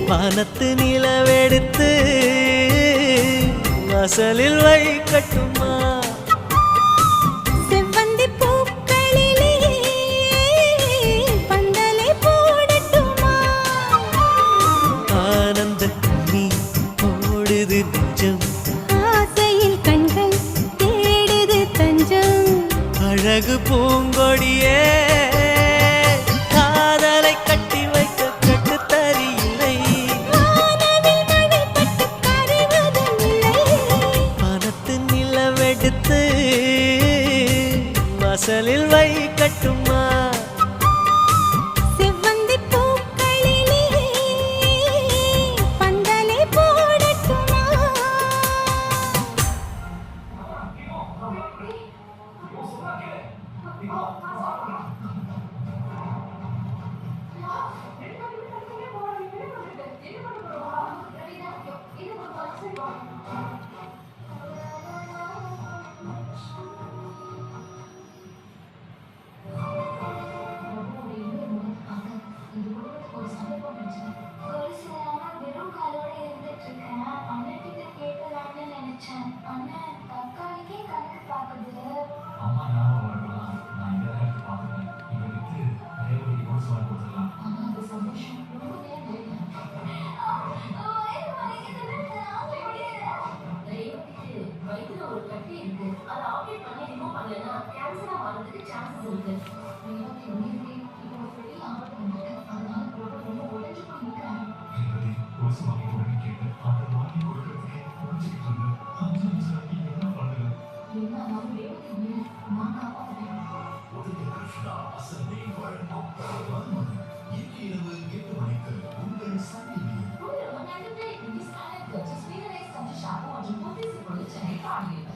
வானத்து நிலவெடுத்து வாசலில் வைக்கட்டுமா? செவ்வந்தி பூக்களிலே பந்தலை போடட்டுமா? ஆனந்த நீ ஓடுது நெஞ்சம், ஆசையில் கண்கள் தேடுது தஞ்சம். அழகு பூங்கொடியே காதலை கட்டி வைக்க கட்டுத்தறியில்லை. வானவில் மழைப்பட்டு கரைவதும் இல்லை. வானத்து நிலவெடுத்து வாசலில் வைக்கட்டுமா? செவ்வந்தி பூக்களிலே பந்தலை போடட்டுமா? Just realize some sharp or just put this in the